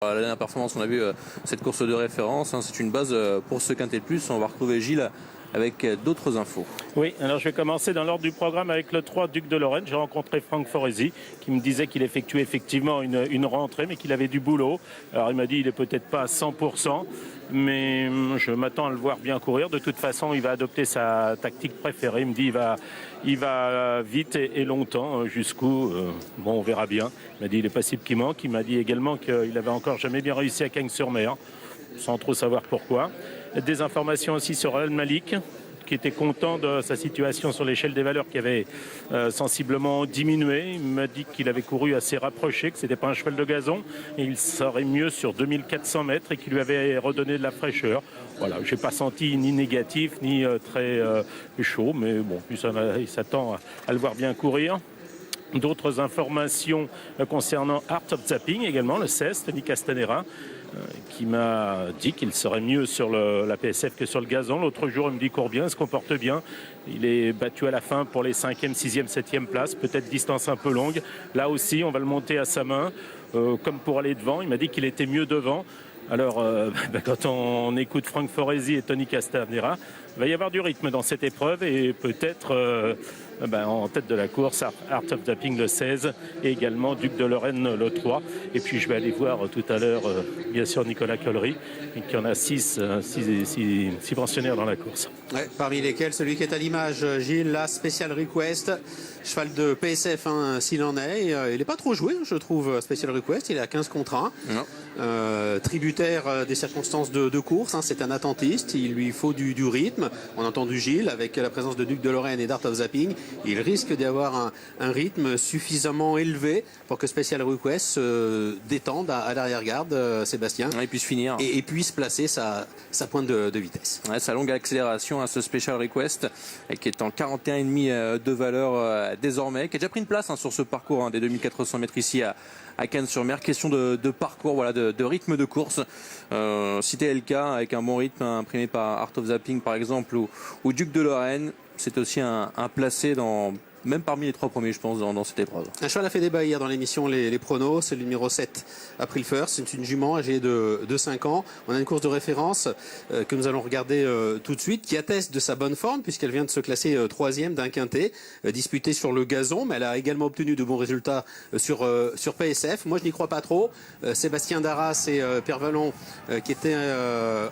La dernière performance, on a vu cette course de référence, hein, c'est une base pour ce Quintet de Plus. On va retrouver Gilles avec d'autres infos. Oui, alors je vais commencer dans l'ordre du programme avec le 3 Duc de Lorraine. J'ai rencontré Franck Foresi qui me disait qu'il effectuait effectivement une rentrée mais qu'il avait du boulot. Alors il m'a dit il est peut-être pas à 100%, mais je m'attends à le voir bien courir. De toute façon, il va adopter sa tactique préférée. Il me dit il va vite et longtemps jusqu'où, bon on verra bien. Il m'a dit il est possible qu'il manque. Il m'a dit également qu'il avait encore jamais bien réussi à Cagnes-sur-Mer, sans trop savoir pourquoi. Des informations aussi sur Al Malik, qui était content de sa situation sur l'échelle des valeurs qui avait sensiblement diminué. Il m'a dit qu'il avait couru assez rapproché, que ce n'était pas un cheval de gazon, et il serait mieux sur 2400 mètres et qu'il lui avait redonné de la fraîcheur. Voilà, je n'ai pas senti ni négatif, ni très chaud, mais bon, il s'attend à le voir bien courir. D'autres informations concernant Art of Zapping également, le 16, Tony Castanera, qui m'a dit qu'il serait mieux sur la PSF que sur le gazon. L'autre jour, il me dit court bien, il se comporte bien. Il est battu à la fin pour les 5e, 6e, 7e places, peut-être distance un peu longue. Là aussi, on va le monter à sa main, comme pour aller devant. Il m'a dit qu'il était mieux devant. Alors, quand on écoute Franck Foresi et Tony Castanera, il va y avoir du rythme dans cette épreuve et peut-être en tête de la course, Art of Zapping le 16 et également Duc de Lorraine le 3. Et puis je vais aller voir tout à l'heure, bien sûr, Nicolas Collery, qui en a 6 pensionnaires dans la course. Ouais, parmi lesquels celui qui est à l'image, Gilles, la Special Request, cheval de PSF s'il en est. Il n'est pas trop joué, je trouve, Special Request, il est à 15 contre 1. Tributaire des circonstances de course, c'est un attentiste, il lui faut du rythme. On a entendu Gilles avec la présence de Duc de Lorraine et d'Art of Zapping. Il risque d'avoir un rythme suffisamment élevé pour que Special Request se détende à l'arrière-garde, Sébastien. Et puisse finir. Et puisse placer sa pointe de vitesse. Ouais, sa longue accélération à ce Special Request, qui est en 41,5 de valeur désormais, qui a déjà pris une place sur ce parcours des 2400 mètres ici à Cagnes-sur-Mer. Question de parcours, voilà, de rythme de course. Cité LK avec un bon rythme imprimé par Art of Zapping par exemple ou Duc de Lorraine. C'est aussi un placé même parmi les 3 premiers, je pense, dans cette épreuve. Un cheval a fait débat hier dans l'émission Les Pronos, c'est le numéro 7, April First. C'est une jument âgée de 5 ans. On a une course de référence que nous allons regarder tout de suite, qui atteste de sa bonne forme, puisqu'elle vient de se classer 3e d'un quintet, disputé sur le gazon, mais elle a également obtenu de bons résultats sur PSF. Moi, je n'y crois pas trop. Sébastien Darras et Pierre Vallon, qui étaient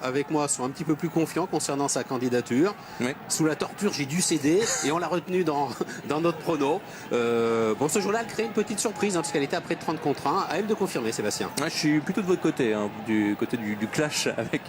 avec moi, sont un petit peu plus confiants concernant sa candidature. Oui. Sous la torture, j'ai dû céder, et on l'a retenu dans notre prono. Ce jour-là, elle crée une petite surprise, parce qu'elle était à près de 30 contre 1. À elle de confirmer, Sébastien. Je suis plutôt de votre côté, du côté du clash avec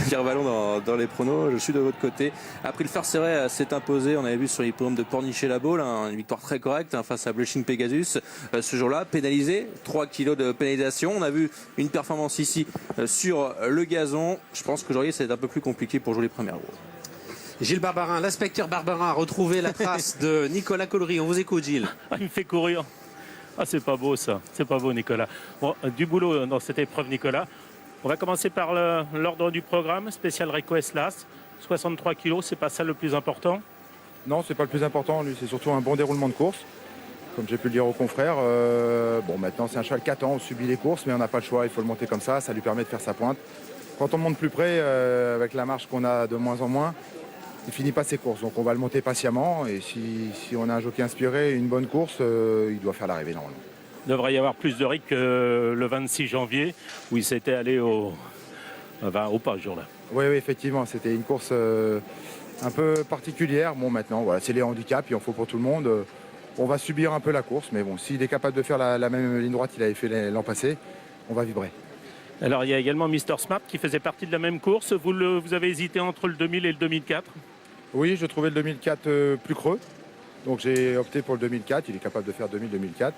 Pierre Vallon dans les pronos. Je suis de votre côté. Après, le First s'est imposé. On avait vu sur l'hippodrome de Pornichet-la-Baule, une victoire très correcte face à Blushing Pegasus. Ce jour-là, pénalisé, 3 kilos de pénalisation. On a vu une performance ici sur le gazon. Je pense qu'aujourd'hui, ça va être un peu plus compliqué pour jouer les premières roues. Gilles Barbarin, l'inspecteur Barbarin a retrouvé la trace de Nicolas Collery. On vous écoute, Gilles. Il me fait courir. Ah, c'est pas beau ça. C'est pas beau, Nicolas. Bon, du boulot dans cette épreuve, Nicolas. On va commencer par l'ordre du programme. Special Request Last. 63 kilos, c'est pas ça le plus important? Non, c'est pas le plus important. Lui, c'est surtout un bon déroulement de course. Comme j'ai pu le dire aux confrères. Maintenant, c'est un cheval qui attend, on subit les courses, mais on n'a pas le choix. Il faut le monter comme ça. Ça lui permet de faire sa pointe. Quand on monte plus près, avec la marche qu'on a de moins en moins, il finit pas ses courses, donc on va le monter patiemment et si on a un jockey inspiré, une bonne course, il doit faire l'arrivée normalement. Il devrait y avoir plus de rythme que le 26 janvier où il s'était allé au pas ce jour-là. Oui, effectivement, c'était une course un peu particulière. Bon, maintenant, voilà, c'est les handicaps, il en faut pour tout le monde. On va subir un peu la course, mais bon, s'il est capable de faire la même ligne droite qu'il avait fait l'an passé, on va vibrer. Alors, il y a également Mr Smart qui faisait partie de la même course. Vous avez hésité entre le 2000 et le 2004? Oui, je trouvais le 2004 plus creux. Donc j'ai opté pour le 2004. Il est capable de faire 2000-2004.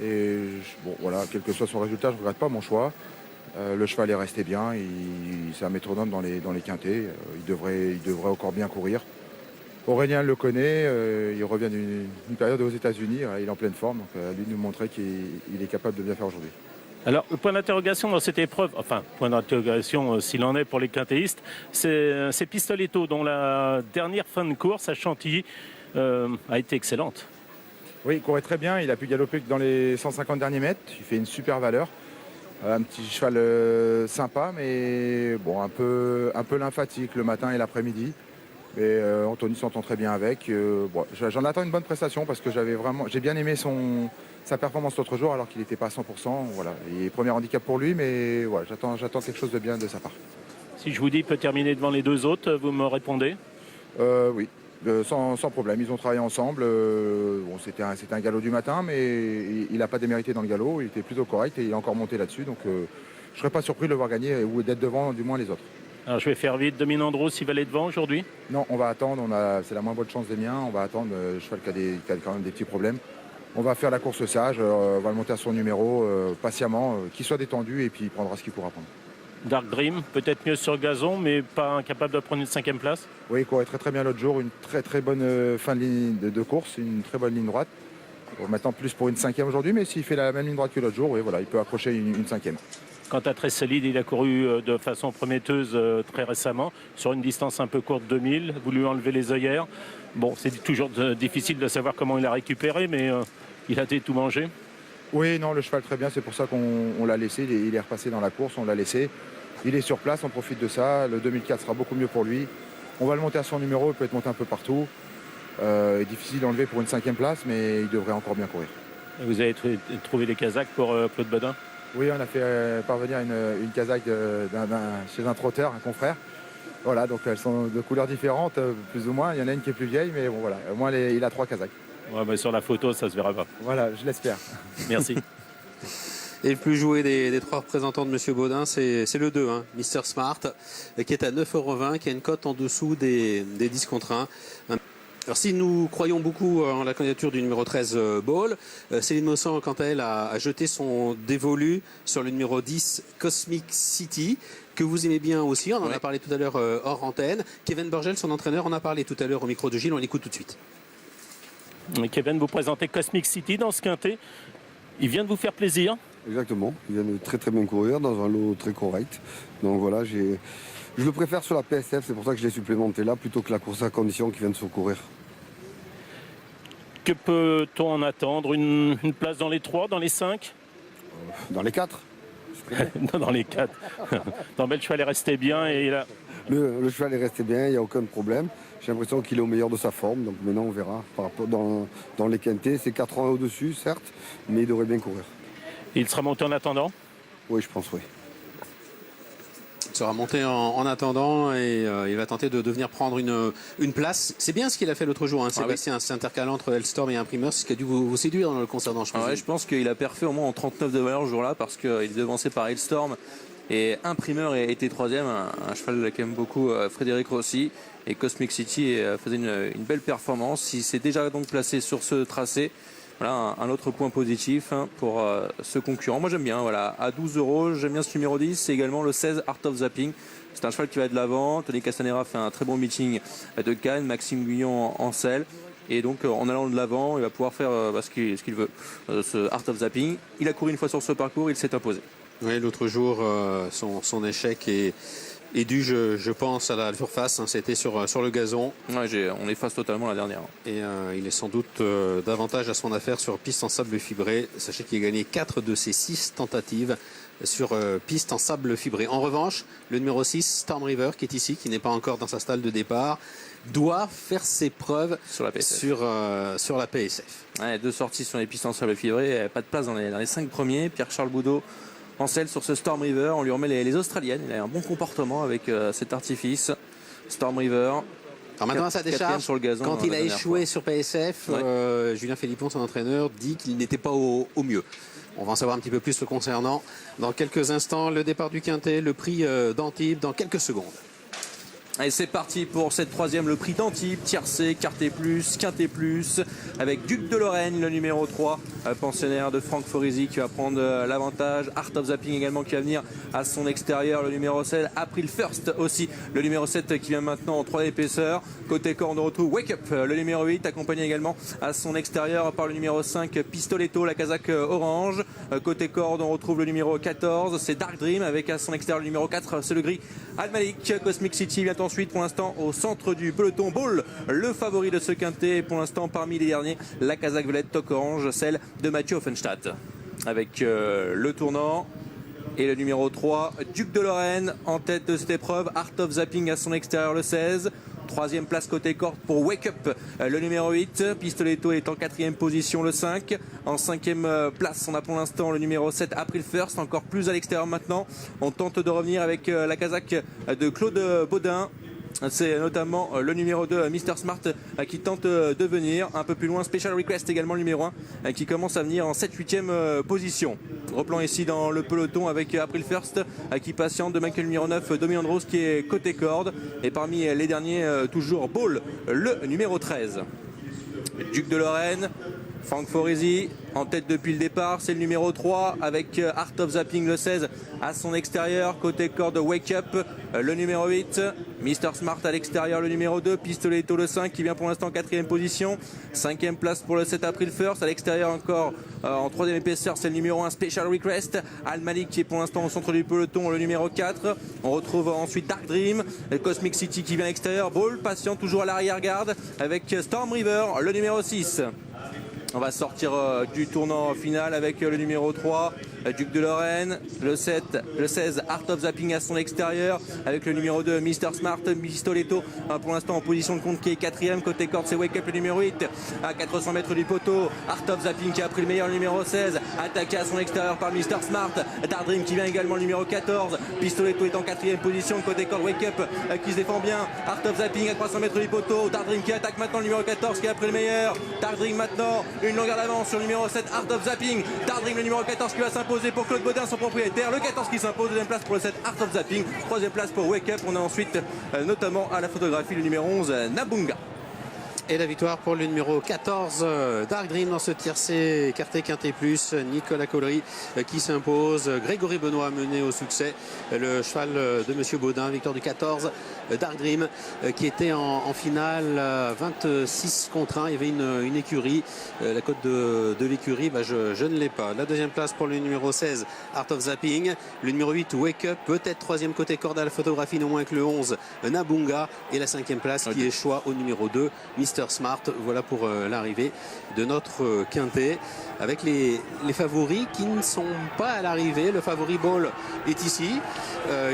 Et voilà, quel que soit son résultat, je ne regrette pas mon choix. Le cheval est resté bien. C'est un métronome dans les quintets. Il devrait encore bien courir. Aurélien le connaît. Il revient d'une période aux États-Unis. Il est en pleine forme. Donc à lui de nous montrer qu'il est capable de bien faire aujourd'hui. Alors, le point d'interrogation dans cette épreuve, enfin, point d'interrogation s'il en est pour les quintéistes, c'est Pistoletto, dont la dernière fin de course à Chantilly a été excellente. Oui, il courait très bien. Il a pu galoper que dans les 150 derniers mètres. Il fait une super valeur. Un petit cheval sympa, mais bon, un peu lymphatique le matin et l'après-midi. Mais Anthony s'entend très bien avec. Bon, j'en attends une bonne prestation parce que j'ai bien aimé sa performance l'autre jour alors qu'il n'était pas à 100%. Voilà. Il est premier handicap pour lui, mais voilà, j'attends quelque chose de bien de sa part. Si je vous dis peut terminer devant les deux autres, vous me répondez? Oui, sans problème. Ils ont travaillé ensemble. Bon, c'était un galop du matin, mais il n'a pas démérité dans le galop. Il était plutôt correct et il a encore monté là-dessus. Donc je ne serais pas surpris de le voir gagner ou d'être devant du moins les autres. Alors je vais faire vite. Dominandros, il va aller devant aujourd'hui? Non, on va attendre. C'est la moins bonne chance des miens. On va attendre. Le cheval qui a quand même des petits problèmes. On va faire la course sage. On va le monter à son numéro patiemment, qu'il soit détendu et puis il prendra ce qu'il pourra prendre. Dark Dream, peut-être mieux sur gazon, mais pas incapable de prendre une 5e place? Oui, il courait très bien l'autre jour. Une très bonne fin de ligne de course, une très bonne ligne droite. Maintenant plus pour une 5e aujourd'hui, mais s'il fait la même ligne droite que l'autre jour, oui, voilà, il peut accrocher une 5e. Quant à Très Solide, il a couru de façon prometteuse très récemment, sur une distance un peu courte, 2000. Vous lui enlevez les œillères. Bon, c'est toujours difficile de savoir comment il a récupéré, mais il a tout mangé. Oui, non, le cheval très bien, c'est pour ça qu'on l'a laissé. Il est repassé dans la course, on l'a laissé. Il est sur place, on profite de ça. Le 2004 sera beaucoup mieux pour lui. On va le monter à son numéro, il peut être monté un peu partout. Difficile d'enlever pour une 5e place, mais il devrait encore bien courir. Et vous avez trouvé les Kazakhs pour Claude Bodin? Oui, on a fait parvenir une Kazakh chez un trotteur, un confrère. Voilà, donc elles sont de couleurs différentes, plus ou moins. Il y en a une qui est plus vieille, mais bon voilà, au moins il a 3 Kazakhs. Ouais, mais sur la photo, ça se verra pas. Voilà, je l'espère. Merci. Et le plus joué des 3 représentants de M. Bodin, c'est le 2, hein, Mr Smart, qui est à 9,20 €, qui a une cote en dessous des 10 contre 1. Alors si nous croyons beaucoup en la candidature du numéro 13 Ball, Céline Maussan, quant à elle, a jeté son dévolu sur le numéro 10 Cosmic City, que vous aimez bien aussi. On en a parlé tout à l'heure hors antenne. Kevin Borgel, son entraîneur, en a parlé tout à l'heure au micro de Gilles. On l'écoute tout de suite. Kevin, vous présentez Cosmic City dans ce quintet. Il vient de vous faire plaisir? Exactement, il vient de très bien courir dans un lot très correct. Donc voilà, je le préfère sur la PSF, c'est pour ça que je l'ai supplémenté là, plutôt que la course à condition qui vient de se courir. Que peut-on en attendre? Une place dans les 3, dans les 5? Dans les 4. Non, dans les 4. Non, mais le cheval est resté bien et il a... Le cheval est resté bien, il n'y a aucun problème. J'ai l'impression qu'il est au meilleur de sa forme, donc maintenant on verra. Par rapport dans les quintés, c'est 4 ans au-dessus, certes, mais il devrait bien courir. Il sera monté en attendant? Oui, je pense, oui. Il sera monté en attendant et il va tenter de venir prendre une place. C'est bien ce qu'il a fait l'autre jour, hein, Sébastien, c'est intercalant entre Hellstorm et Imprimeur, c'est ce qui a dû vous séduire dans le concernant, je pense. Je pense qu'il a perfait au moins en 39 de valeur ce jour-là parce qu'il est devancé par Hellstorm et Imprimeur était 3e, un cheval qu'aime beaucoup Frédéric Rossi, et Cosmic City faisait une belle performance. Il s'est déjà donc placé sur ce tracé. Voilà un autre point positif pour ce concurrent. Moi j'aime bien, voilà, à 12 €, j'aime bien ce numéro 10. C'est également le 16 Art of Zapping. C'est un cheval qui va de l'avant. Tony Castanera fait un très bon meeting de Cannes, Maxime Guyon en selle. Et donc en allant de l'avant, il va pouvoir faire ce qu'il veut, ce Art of Zapping. Il a couru une fois sur ce parcours, il s'est imposé. Oui, l'autre jour, son échec est dû, je pense, à la surface. Hein, c'était sur le gazon. Ouais, on efface totalement la dernière. Et il est sans doute davantage à son affaire sur piste en sable fibré. Sachez qu'il a gagné 4 de ses 6 tentatives sur piste en sable fibré. En revanche, le numéro 6, Storm River, qui est ici, qui n'est pas encore dans sa stalle de départ, doit faire ses preuves sur la PSF. Ouais, 2 sorties sur les pistes en sable fibré, pas de place dans les 5 premiers. Pierre-Charles Boudot en selle sur ce Storm River, on lui remet les Australiennes. Il a un bon comportement avec cet artifice. Storm River. Alors maintenant à sa décharge, sur le gazon, quand il a échoué sur PSF, Julien Philippon, son entraîneur, dit qu'il n'était pas au mieux. On va en savoir un petit peu plus le concernant dans quelques instants. Le départ du quintet, le prix d'Antibes dans quelques secondes. Et c'est parti pour cette 3e, le prix d'Antibes, tiercé, quarté plus, quinté plus, avec Duc de Lorraine, le numéro 3, pensionnaire de Franck Forisi qui va prendre l'avantage. Art of Zapping également qui va venir à son extérieur, le numéro 7. April First aussi, le numéro 7 qui vient maintenant en 3 épaisseurs. Côté corps, on retrouve Wake Up, le numéro 8, accompagné également à son extérieur par le numéro 5, Pistoletto, la casaque orange. Côté corde, on retrouve le numéro 14, c'est Dark Dream, avec à son extérieur le numéro 4, c'est le gris Al-Malik. Cosmic City vient ensuite pour l'instant au centre du peloton. Ball, le favori de ce quintet, pour l'instant parmi les derniers, la casaque violette toque orange, celle de Mathieu Offenstadt. Avec le tournant Et le numéro 3, Duc de Lorraine, en tête de cette épreuve. Art of Zapping à son extérieur, le 16. Troisième place côté corde pour Wake Up, le numéro 8. Pistoletto est en quatrième position, le 5. En cinquième place, on a pour l'instant le numéro 7, April First, encore plus à l'extérieur maintenant. On tente de revenir avec la casaque de Claude Baudin. C'est notamment le numéro 2, Mr Smart, qui tente de venir un peu plus loin. Special Request également le numéro 1, qui commence à venir en 7-8e position. Replan ici dans le peloton avec April First, qui patiente de Michael numéro 9, Dominant Rose qui est côté corde. Et parmi les derniers, toujours Ball, le numéro 13. Duc de Lorraine, Frank Foresi en tête depuis le départ, c'est le numéro 3 avec Art of Zapping le 16 à son extérieur, côté corde Wake Up le numéro 8, Mr Smart à l'extérieur le numéro 2, Pistoletto le 5 qui vient pour l'instant en 4e position, 5e place pour le 7 April First, à l'extérieur encore en 3e épaisseur c'est le numéro 1 Special Request, Al Malik qui est pour l'instant au centre du peloton, le numéro 4, on retrouve ensuite Dark Dream, Cosmic City qui vient à l'extérieur, Ball patient toujours à l'arrière-garde avec Storm River le numéro 6. On va sortir du tournant final avec le numéro 3, Duc de Lorraine, le 7, le 16, Art of Zapping à son extérieur, avec le numéro 2, Mr Smart, Pistoletto, pour l'instant en position de compte qui est 4e, côté corde c'est Wake Up le numéro 8, à 400 mètres du poteau, Art of Zapping qui a pris le meilleur, le numéro 16, attaqué à son extérieur par Mr Smart, Dark Dream qui vient également le numéro 14, Pistoletto est en 4e position, côté corde Wake Up qui se défend bien, Art of Zapping à 300 mètres du poteau, Dark Dream qui attaque maintenant le numéro 14 qui a pris le meilleur, Dark Dream maintenant, une longueur d'avance sur le numéro 7, Art of Zapping, Dark Dream le numéro 14 qui va s'imposer pour Claude Baudin, son propriétaire, le 14 qui s'impose, deuxième place pour le 7, Art of Zapping, troisième place pour Wake Up, on a ensuite notamment à la photographie le numéro 11, Nabunga. Et la victoire pour le numéro 14, Dark Dream dans ce tiercé écarté quinté plus, Nicolas Collery qui s'impose, Grégory Benoît mené au succès, le cheval de Monsieur Baudin, victoire du 14, Dark Dream qui était en finale 26 contre 1, il y avait une écurie, la cote de l'écurie, je ne l'ai pas. La deuxième place pour le numéro 16, Art of Zapping, le numéro 8, Wake Up, peut-être troisième côté corde à la photographie, non moins que le 11, Nabunga, et la cinquième place qui est choix au numéro 2, Mr Smart. Voilà pour l'arrivée de notre quintet avec les favoris qui ne sont pas à l'arrivée. Le favori Ball est ici,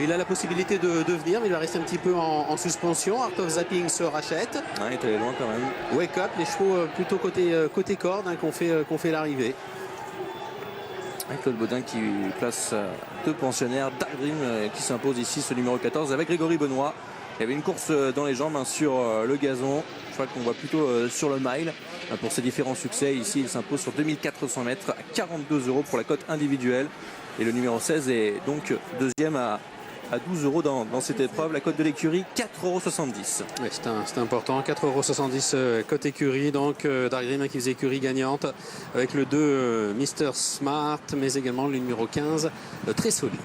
il a la possibilité de venir mais il va rester un petit peu en suspension. Art of Zapping se rachète, Il est allé loin quand même. Wake Up, les chevaux plutôt côté corde qu'on fait l'arrivée. Claude Baudin qui place deux pensionnaires, Dark Dream qui s'impose ici, ce numéro 14 avec Grégory Benoît. Il y avait une course dans les jambes sur le gazon. Je crois qu'on voit plutôt sur le mile pour ses différents succès. Ici, il s'impose sur 2400 mètres à 42 € pour la cote individuelle. Et le numéro 16 est donc deuxième à 12 € dans cette épreuve. La cote de l'écurie, 4,70 €. Oui, c'est important. 4,70 € cote écurie. Donc, Dark Dream qui faisait écurie gagnante avec le 2, Mr Smart, mais également le numéro 15, très solide.